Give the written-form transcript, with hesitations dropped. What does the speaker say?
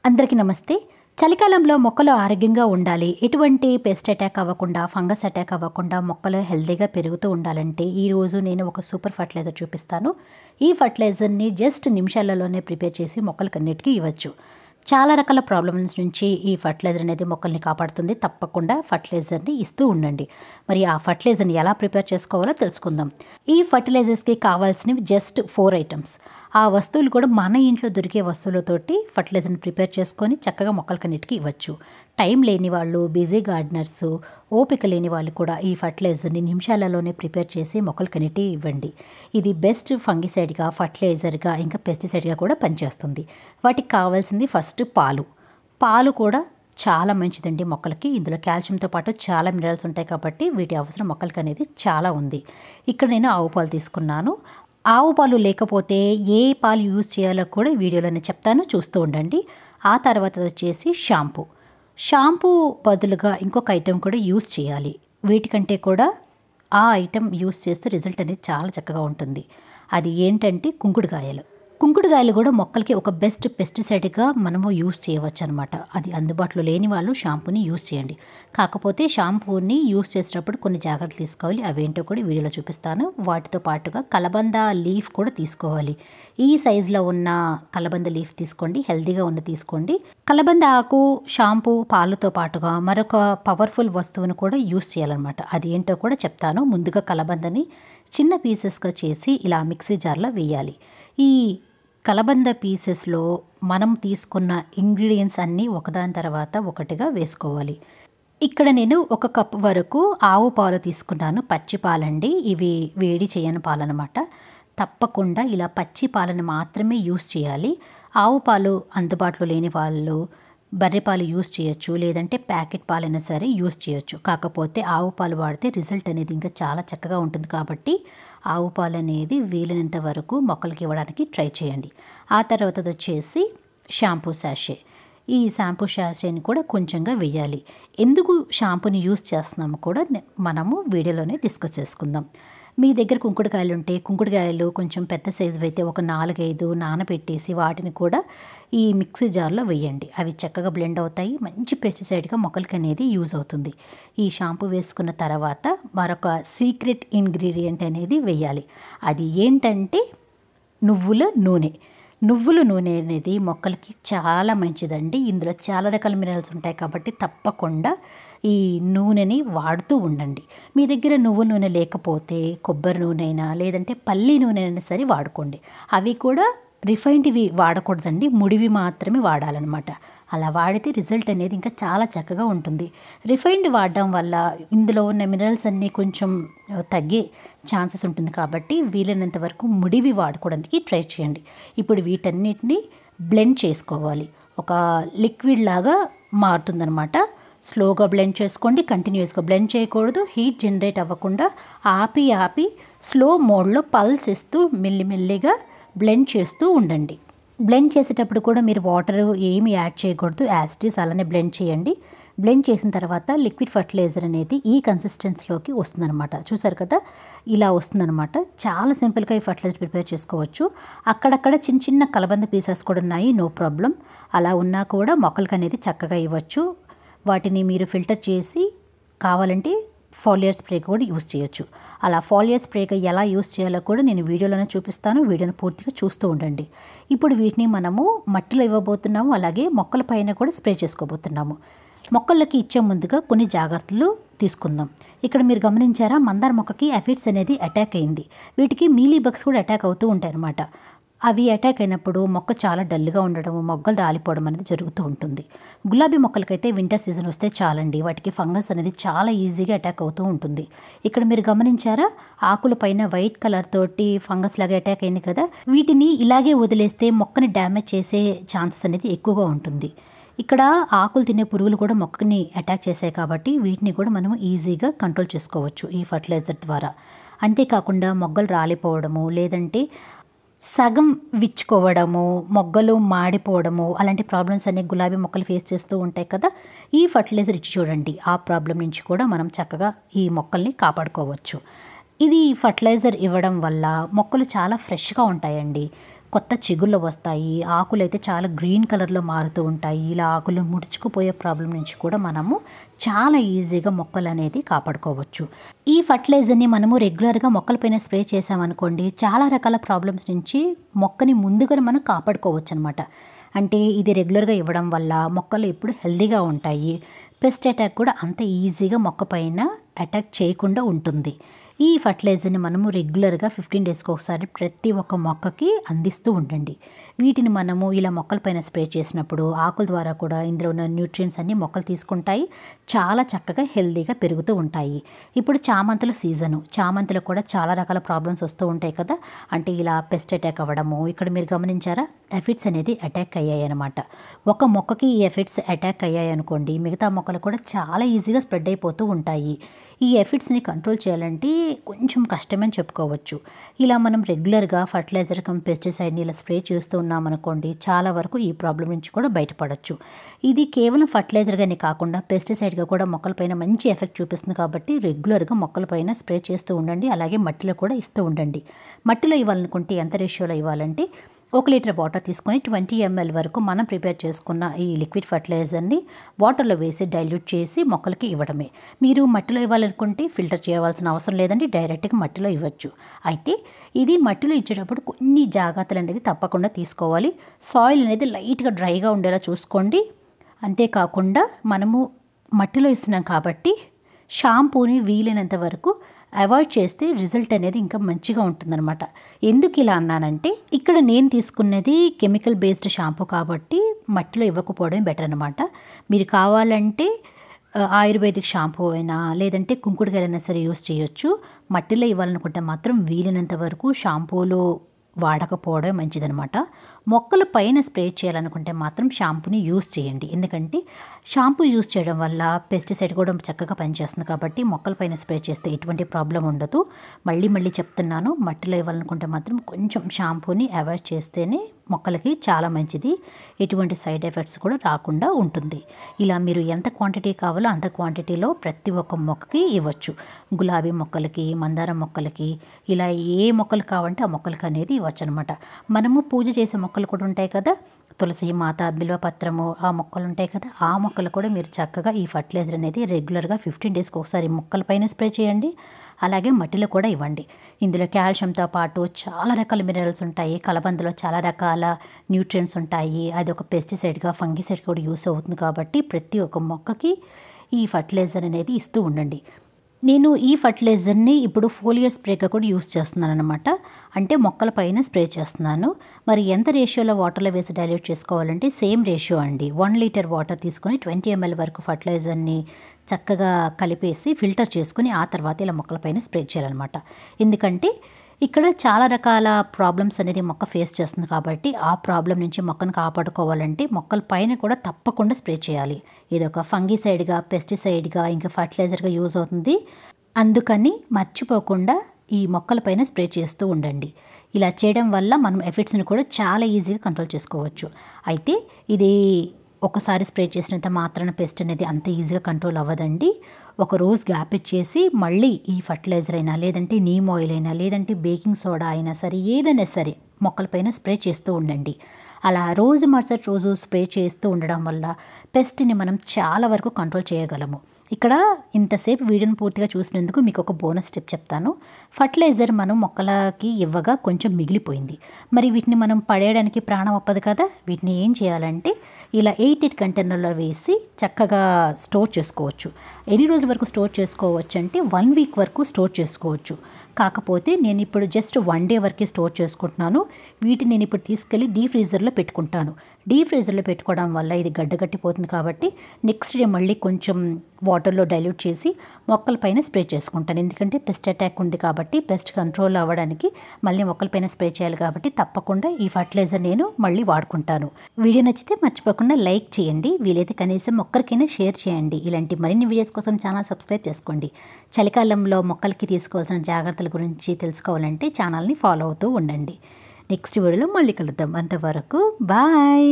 అందరికీ నమస్తే. చలికాలంలో మొక్కలు ఆరోగ్యంగా ఉండాలి, ఎటువంటి పెస్ట్ అటాక్ అవ్వకుండా, ఫంగస్ అటాక్ అవ్వకుండా మొక్కలు హెల్తీగా పెరుగుతూ ఉండాలంటే ఈరోజు నేను ఒక సూపర్ ఫర్టిలైజర్ చూపిస్తాను. ఈ ఫర్టిలైజర్ని జస్ట్ నిమిషాలలోనే ప్రిపేర్ చేసి మొక్కలకన్నిటికీ ఇవ్వచ్చు. చాలా రకాల ప్రాబ్లమ్స్ నుంచి ఈ ఫర్టిలైజర్ అనేది మొక్కల్ని కాపాడుతుంది. తప్పకుండా ఫర్టిలైజర్ని ఇస్తూ ఉండండి. మరి ఆ ఫర్టిలైజర్ని ఎలా ప్రిపేర్ చేసుకోవాలో తెలుసుకుందాం. ఈ ఫర్టిలైజర్స్కి కావాల్సినవి జస్ట్ 4 ఐటమ్స్. ఆ వస్తువులు కూడా మన ఇంట్లో దొరికే వస్తువులతోటి ఫర్టిలైజర్ని ప్రిపేర్ చేసుకొని చక్కగా మొక్కలకన్నిటికీ ఇవ్వచ్చు. టైం లేని వాళ్ళు, బిజీ గార్డెనర్స్, ఓపిక లేని వాళ్ళు కూడా ఈ ఫర్టిలైజర్ని నిమిషాలలోనే ప్రిపేర్ చేసి మొక్కలకన్నిటికీ ఇవ్వండి. ఇది బెస్ట్ ఫంగిసైడ్గా, ఫర్టిలైజర్గా, ఇంకా పెస్టిసైడ్గా కూడా పనిచేస్తుంది. వాటికి కావాల్సింది ఫస్ట్ పాలు కూడా చాలా మంచిదండి మొక్కలకి. ఇందులో కాల్షియంతో పాటు చాలా మినరల్స్ ఉంటాయి కాబట్టి వీటి అవసరం మొక్కలకి అనేది చాలా ఉంది. ఇక్కడ నేను ఆవు పాలు తీసుకున్నాను. ఆవు పాలు లేకపోతే ఏ పాలు యూజ్ చేయాలో కూడా వీడియోలోనే చెప్తాను, చూస్తూ ఉండండి. ఆ తర్వాత వచ్చేసి షాంపూ బదులుగా ఇంకొక ఐటెం కూడా యూజ్ చేయాలి. వీటికంటే కూడా ఆ ఐటెం యూజ్ చేస్తే రిజల్ట్ అనేది చాలా చక్కగా ఉంటుంది. అది ఏంటంటే కుంకుడుకాయలు కూడా మొక్కలకి ఒక బెస్ట్ పెస్టిసైడ్గా మనము యూజ్ చేయవచ్చు అనమాట. అది అందుబాటులో లేని వాళ్ళు షాంపూని యూజ్ చేయండి. కాకపోతే షాంపూని యూజ్ చేసేటప్పుడు కొన్ని జాగ్రత్తలు తీసుకోవాలి. అవేంటో కూడా వీడియోలో చూపిస్తాను. వాటితో పాటుగా కలబంద లీఫ్ కూడా తీసుకోవాలి. ఈ సైజులో ఉన్న కలబంద లీఫ్ తీసుకోండి, హెల్తీగా ఉన్న తీసుకోండి. కలబంద ఆకు, షాంపూ, పాలుతో పాటుగా మరొక పవర్ఫుల్ వస్తువును కూడా యూజ్ చేయాలన్నమాట. అది ఏంటో కూడా చెప్తాను. ముందుగా కలబందని చిన్న పీసెస్గా చేసి ఇలా మిక్సీ జార్లో వేయాలి. ఈ కలబంద పీసెస్లో మనం తీసుకున్న ఇంగ్రీడియంట్స్ అన్నీ ఒకదాని తర్వాత ఒకటిగా వేసుకోవాలి. ఇక్కడ నేను 1 కప్ వరకు ఆవు పాలు తీసుకున్నాను. పచ్చి పాలండి, ఇవి వేడి చేయని పాలనమాట. తప్పకుండా ఇలా పచ్చి పాలను మాత్రమే యూజ్ చేయాలి. ఆవు పాలు అందుబాటులో లేని వాళ్ళు బర్రె పాలు యూజ్ చేయొచ్చు, లేదంటే ప్యాకెట్ పాలైనా సరే యూజ్ చేయొచ్చు. కాకపోతే ఆవు పాలు వాడితే రిజల్ట్ అనేది ఇంకా చాలా చక్కగా ఉంటుంది కాబట్టి ఆవు పాలు అనేది వీలైనంత వరకు మొక్కలకి ఇవ్వడానికి ట్రై చేయండి. ఆ తర్వాత వచ్చేసి షాంపూ శాషే. ఈ షాంపూ శాషేని కూడా కొంచెంగా వేయాలి. ఎందుకు షాంపూని యూజ్ చేస్తున్నామో కూడా మనము వీడియోలోనే డిస్కస్ చేసుకుందాం. మీ దగ్గర కుంకుడుకాయలు ఉంటే కుంకుడుకాయలు కొంచెం పెద్ద సైజు అయితే ఒక 4-5 నానబెట్టేసి వాటిని కూడా ఈ మిక్సీ జార్లో వేయండి. అవి చక్కగా బ్లెండ్ అవుతాయి. మంచి పెస్టిసైడ్గా మొక్కలకి అనేది యూజ్ అవుతుంది. ఈ షాంపూ వేసుకున్న తర్వాత మరొక సీక్రెట్ ఇంగ్రీడియంట్ అనేది వేయాలి. అది ఏంటంటే నువ్వుల నూనె అనేది మొక్కలకి చాలా మంచిదండి. ఇందులో చాలా రకాల మినరల్స్ ఉంటాయి కాబట్టి తప్పకుండా ఈ నూనెని వాడుతూ ఉండండి. మీ దగ్గర నువ్వుల నూనె లేకపోతే కొబ్బరి నూనె అయినా లేదంటే పల్లి నూనె అయినా సరే వాడుకోండి. అవి కూడా రిఫైన్డ్వి వాడకూడదండి, ముడివి మాత్రమే వాడాలన్నమాట. అలా వాడితే రిజల్ట్ అనేది ఇంకా చాలా చక్కగా ఉంటుంది. రిఫైన్డ్ వాడడం వల్ల ఇందులో ఉన్న మినరల్స్ అన్నీ కొంచెం తగ్గే ఛాన్సెస్ ఉంటుంది కాబట్టి వీలైనంత వరకు ముడివి వాడుకోవడానికి ట్రై చేయండి. ఇప్పుడు వీటన్నిటిని బ్లెండ్ చేసుకోవాలి. ఒక లిక్విడ్ లాగా మారుతుందన్నమాట. స్లోగా బ్లెండ్ చేసుకోండి, కంటిన్యూస్గా బ్లెండ్ చేయకూడదు. హీట్ జనరేట్ అవ్వకుండా ఆపి స్లో మోడ్లో పల్స్ ఇస్తూ మెల్లిమెల్లిగా బ్లెండ్ చేస్తూ ఉండండి. బ్లెండ్ చేసేటప్పుడు కూడా మీరు వాటర్ ఏమి యాడ్ చేయకూడదు, యాసిటీస్ అలానే బ్లెండ్ చేయండి. బ్లెండ్ చేసిన తర్వాత లిక్విడ్ ఫర్టిలైజర్ అనేది ఈ కన్సిస్టెన్సీలోకి వస్తుందన్నమాట. చూసారు కదా, ఇలా వస్తుందన్నమాట. చాలా సింపుల్గా ఈ ఫర్టిలైజర్ ప్రిపేర్ చేసుకోవచ్చు. అక్కడక్కడ చిన్న చిన్న కలబంద పీసెస్ కూడా ఉన్నాయి, నో ప్రాబ్లం. అలా ఉన్నా కూడా మొక్కలకి అనేది చక్కగా ఇవ్వచ్చు. వాటిని మీరు ఫిల్టర్ చేసి కావాలంటే ఫోలియర్ స్ప్రే కూడా యూజ్ చేయొచ్చు. అలా ఫోలియర్ స్ప్రేగా ఎలా యూజ్ చేయాలో కూడా నేను వీడియోలోనే చూపిస్తాను. వీడియోని పూర్తిగా చూస్తూ ఉండండి. ఇప్పుడు వీటిని మనము మట్టిలో ఇవ్వబోతున్నాము, అలాగే మొక్కల పైన కూడా స్ప్రే చేసుకోబోతున్నాము. మొక్కలకి ఇచ్చే ముందుగా కొన్ని జాగ్రత్తలు తీసుకుందాం. ఇక్కడ మీరు గమనించారా, మందార మొక్కకి ఎఫిడ్స్ అనేది అటాక్ అయింది. వీటికి మీలీ బగ్స్ కూడా అటాక్ అవుతూ ఉంటాయి అన్నమాట. అవి అటాక్ అయినప్పుడు మొక్క చాలా డల్గా ఉండడం, మొగ్గలు రాలిపోవడం అనేది జరుగుతూ ఉంటుంది. గులాబీ మొక్కలకైతే వింటర్ సీజన్ వస్తే చాలండి, వాటికి ఫంగస్ అనేది చాలా ఈజీగా అటాక్ అవుతూ ఉంటుంది. ఇక్కడ మీరు గమనించారా, ఆకుల పైన వైట్ కలర్ తోటి ఫంగస్ లాగా అటాక్ అయింది కదా. వీటిని ఇలాగే వదిలేస్తే మొక్కని డ్యామేజ్ చేసే ఛాన్సెస్ అనేది ఎక్కువగా ఉంటుంది. ఇక్కడ ఆకులు తినే పురుగులు కూడా మొక్కని అటాక్ చేశాయి కాబట్టి వీటిని కూడా మనం ఈజీగా కంట్రోల్ చేసుకోవచ్చు ఈ ఫర్టిలైజర్ ద్వారా. అంతేకాకుండా మొగ్గలు రాలిపోవడము, లేదంటే సగం విచ్చుకోవడము, మొగ్గలు మాడిపోవడము, అలాంటి ప్రాబ్లమ్స్ అన్ని గులాబీ మొక్కలు ఫేస్ చేస్తూ ఉంటాయి కదా. ఈ ఫర్టిలైజర్ ఇచ్చి చూడండి, ఆ ప్రాబ్లం నుంచి కూడా మనం చక్కగా ఈ మొక్కల్ని కాపాడుకోవచ్చు. ఇది ఫర్టిలైజర్ ఇవ్వడం వల్ల మొక్కలు చాలా ఫ్రెష్గా ఉంటాయండి. కొత్త చిగుళ్ళు వస్తాయి. ఆకులైతే చాలా గ్రీన్ కలర్‌లో మారుతూ ఉంటాయి. ఇలా ఆకులు ముడుచుకుపోయే ప్రాబ్లమ్ నుంచి కూడా మనము చాలా ఈజీగా మొక్కలనేది కాపాడుకోవచ్చు. ఈ ఫర్టిలైజర్‌ని మనము రెగ్యులర్‌గా మొక్కలపైన స్ప్రే చేశామనుకోండి, చాలా రకాల ప్రాబ్లమ్స్ నుంచి మొక్కని ముందుగానే మనం కాపాడుకోవచ్చనమాట. అంటే ఇది రెగ్యులర్‌గా ఇవ్వడం వల్ల మొక్కలు ఎప్పుడు హెల్తీగా ఉంటాయి. పెస్ట్ అటాక్ కూడా అంత ఈజీగా మొక్క పైన అటాక్ చేయకుండా ఉంటుంది. ఈ ఫర్టిలైజర్‌ని మనము రెగ్యులర్‌గా 15 డేస్‌కి ఒకసారి ప్రతి ఒక్క మొక్కకి అందిస్తూ ఉండండి. వీటిని మనము ఇలా మొక్కల పైన స్ప్రే చేసినప్పుడు ఆకుల ద్వారా కూడా ఇందులో ఉన్న న్యూట్రియంట్స్ అన్నీ మొక్కలు తీసుకుంటాయి. చాలా చక్కగా హెల్తీగా పెరుగుతూ ఉంటాయి. ఇప్పుడు చామంతుల సీజను. చామంతులు కూడా చాలా రకాల ప్రాబ్లమ్స్ వస్తూ ఉంటాయి కదా! అంటే ఇలా పెస్ట్ అటాక్ అవ్వడము. ఇక్కడ మీరు గమనించారా? ఎఫిడ్స్ అనేది అటాక్ అయ్యాయన్నమాట. ఒక మొక్కకి ఈ ఎఫిడ్స్ అటాక్ అయ్యాయనుకోండి, మిగతా మొక్కలు కూడా చాలా ఈజీగా స్ప్రెడ్ అయిపోతూ ఉంటాయి. ఈ ఎఫిడ్స్‌ని కంట్రోల్ చేయాలంటే కొంచెం కష్టమని చెప్పుకోవచ్చు. ఇలా మనం రెగ్యులర్‌గా ఫర్టిలైజర్ కమ్ పెస్టిసైడ్‌ని ఇలా స్ప్రే చేస్తూ ఉన్నామనుకోండి, చాలా వరకు ఈ ప్రాబ్లమ్ నుంచి కూడా బయటపడొచ్చు. ఇది కేవలం ఫర్టిలైజర్‌గానే కాకుండా పెస్టిసైడ్‌గా కూడా మొక్కలపైన మంచి ఎఫెక్ట్ చూపిస్తుంది కాబట్టి రెగ్యులర్‌గా మొక్కలపైన స్ప్రే చేస్తూ ఉండండి. అలాగే మట్టిలో కూడా ఇస్తూ ఉండండి. మట్టిలో ఇవ్వాలనుకుంటే ఎంత రేషియోలో ఇవ్వాలంటే 1 లీటర్ వాటర్ తీసుకొని 20 ml వరకు మనం ప్రిపేర్ చేసుకున్న ఈ లిక్విడ్ ఫర్టిలైజర్‌ని వాటర్‌లో వేసి డైల్యూట్ చేసి మొక్కలకి ఇవ్వడమే. మీరు మట్టిలో ఇవ్వాలనుకుంటే ఫిల్టర్ చేయవలసిన అవసరం లేదండి. డైరెక్ట్‌గా మట్టిలో ఇవ్వచ్చు. అయితే ఇది మట్టిలో ఇచ్చేటప్పుడు కొన్ని జాగ్రత్తలు అనేది తప్పకుండా తీసుకోవాలి. సాయిల్ అనేది లైట్‌గా డ్రైగా ఉండేలా చూసుకోండి. అంతేకాకుండా మనము మట్టిలో ఇస్తున్నాం కాబట్టి షాంపూని వీలైనంత వరకు అవాయిడ్ చేస్తే రిజల్ట్ అనేది ఇంకా మంచిగా ఉంటుందన్నమాట. ఎందుకు ఇలా అన్నానంటే ఇక్కడ నేను తీసుకున్నది కెమికల్ బేస్డ్ షాంపూ కాబట్టి మట్టిలో ఇవ్వకపోవడం బెటర్ అనమాట. మీరు కావాలంటే ఆయుర్వేదిక్ షాంపూ అయినా లేదంటే కుంకుడుకాయలైనా సరే యూస్ చేయొచ్చు. మట్టిలో ఇవ్వాలనుకుంటే మాత్రం వీలైనంత వరకు షాంపూలు వాడకపోవడం మంచిదనమాట. మొక్కల పైన స్ప్రే చేయాలనుకుంటే మాత్రం షాంపూని యూస్ చేయండి. ఎందుకంటే షాంపూ యూస్ చేయడం వల్ల పెస్టిసైడ్ కూడా చక్కగా పనిచేస్తుంది కాబట్టి మొక్కల పైన స్ప్రే చేస్తే ఎటువంటి ప్రాబ్లం ఉండదు. మళ్ళీ చెప్తున్నాను, మట్టిలో ఇవ్వాలనుకుంటే మాత్రం కొంచెం షాంపూని అవాయిడ్ చేస్తేనే మొక్కలకి చాలా మంచిది. ఎటువంటి సైడ్ ఎఫెక్ట్స్ కూడా రాకుండా ఉంటుంది. ఇలా మీరు ఎంత క్వాంటిటీ కావాలో అంత క్వాంటిటీలో ప్రతి ఒక్క మొక్కకి ఇవ్వచ్చు. గులాబీ మొక్కలకి, మందారం మొక్కలకి, ఇలా ఏ మొక్కలు కావాలంటే ఆ మొక్కలకి అనేది ఇవ్వచ్చు అనమాట. మనము పూజ చేసే మొక్కలు కూడా ఉంటాయి కదా, తులసి మాత, బిల్వపత్రము, ఆ మొక్కలు ఉంటాయి కదా, ఆ మొక్కలు కూడా మీరు చక్కగా ఈ ఫర్టిలైజర్ అనేది రెగ్యులర్గా 15 డేస్కి ఒకసారి మొక్కల పైన స్ప్రే చేయండి. అలాగే మట్టిలో కూడా ఇవ్వండి. ఇందులో కాల్షియంతో పాటు చాలా రకాల మినరల్స్ ఉంటాయి. కలబందలో చాలా రకాల న్యూట్రియంట్స్ ఉంటాయి. అది ఒక పెస్టిసైడ్గా, ఫంగిసైడ్గా కూడా యూస్ అవుతుంది కాబట్టి ప్రతి ఒక్క మొక్కకి ఈ ఫర్టిలైజర్ అనేది ఇస్తూ ఉండండి. నేను ఈ ఫర్టిలైజర్‌ని ఇప్పుడు ఫోలియర్ స్ప్రేగా కూడా యూస్ చేస్తున్నాను అనమాట. అంటే మొక్కల పైన స్ప్రే చేస్తున్నాను. మరి ఎంత రేషియోలో వాటర్‌లో వేసి డైల్యూట్ చేసుకోవాలంటే సేమ్ రేషియో అండి. 1 లీటర్ వాటర్ తీసుకొని 20 ml వరకు ఫర్టిలైజర్‌ని చక్కగా కలిపేసి ఫిల్టర్ చేసుకొని ఆ తర్వాత ఇలా మొక్కల పైన స్ప్రే చేయాలన్నమాట. ఎందుకంటే ఇక్కడ చాలా రకాల ప్రాబ్లమ్స్ అనేది మొక్క ఫేస్ చేస్తుంది కాబట్టి ఆ ప్రాబ్లం నుంచి మొక్కను కాపాడుకోవాలంటే మొక్కల పైన కూడా తప్పకుండా స్ప్రే చేయాలి. ఇది ఒక ఫంగిసైడ్గా, పెస్టిసైడ్గా, ఇంకా ఫర్టిలైజర్గా యూజ్ అవుతుంది. అందుకని మర్చిపోకుండా ఈ మొక్కల పైన స్ప్రే చేస్తూ ఉండండి. ఇలా చేయడం వల్ల మనం ఎఫెక్ట్స్ని కూడా చాలా ఈజీగా కంట్రోల్ చేసుకోవచ్చు. అయితే ఇది ఒకసారి స్ప్రే చేసినంత మాత్రాన పెస్ట్ అనేది అంత ఈజీగా కంట్రోల్ అవ్వదండి. ఒక రోజు గ్యాప్ ఇచ్చేసి మళ్ళీ ఈ ఫర్టిలైజర్ అయినా లేదంటే నీమ్ ఆయిల్ అయినా లేదంటే బేకింగ్ సోడా అయినా సరే ఏదైనా సరే మొక్కలపైన స్ప్రే చేస్తూ ఉండండి. అలా రోజు మరుసటి రోజు స్ప్రే చేస్తూ ఉండడం వల్ల పెస్ట్ని మనం చాలా వరకు కంట్రోల్ చేయగలము. ఇక్కడ ఇంతసేపు వీడియోని పూర్తిగా చూసినందుకు మీకు ఒక బోనస్ టిప్ చెప్తాను. ఫర్టిలైజర్ మనం మొక్కలకి ఇవ్వగా కొంచెం మిగిలిపోయింది. మరి వీటిని మనం పడేయడానికి ప్రాణం ఒప్పదు కదా. వీటిని ఏం చేయాలంటే ఇలా 8 కంటైనర్లో వేసి చక్కగా స్టోర్ చేసుకోవచ్చు. ఎన్ని రోజుల వరకు స్టోర్ చేసుకోవచ్చు అంటే 1 వీక్ వరకు స్టోర్ చేసుకోవచ్చు. కాకపోతే నేను ఇప్పుడు జస్ట్ 1 డే వరకే స్టోర్ చేసుకుంటున్నాను. వీటిని నేను ఇప్పుడు తీసుకెళ్ళి డీప్ ఫ్రీజర్లో పెట్టుకుంటాను. డీప్ ఫ్రీజర్లో పెట్టుకోవడం వల్ల ఇది గడ్డగట్టిపోతుంది కాబట్టి నెక్స్ట్ డే మళ్ళీ కొంచెం వాటర్లో డైల్యూట్ చేసి మొక్కలపైన స్ప్రే చేసుకుంటాను. ఎందుకంటే పెస్ట్ అటాక్ ఉంది కాబట్టి పెస్ట్ కంట్రోల్ అవ్వడానికి మళ్ళీ మొక్కలపైన స్ప్రే చేయాలి కాబట్టి తప్పకుండా ఈ ఫర్టిలైజర్ నేను మళ్ళీ వాడుకుంటాను. వీడియో నచ్చితే మర్చిపోకుండా లైక్ చేయండి. వీలైతే కనీసం ఒక్కరికైనా షేర్ చేయండి. ఇలాంటి మరిన్ని వీడియోస్ కోసం ఛానల్ సబ్స్క్రైబ్ చేసుకోండి. చలికాలంలో మొక్కలకి తీసుకోవాల్సిన జాగ్రత్తల గురించి తెలుసుకోవాలంటే ఛానల్ని ఫాలో అవుతూ ఉండండి. నెక్స్ట్ వీడియోలో మళ్ళీ కలుద్దాం. అంతవరకు బాయ్.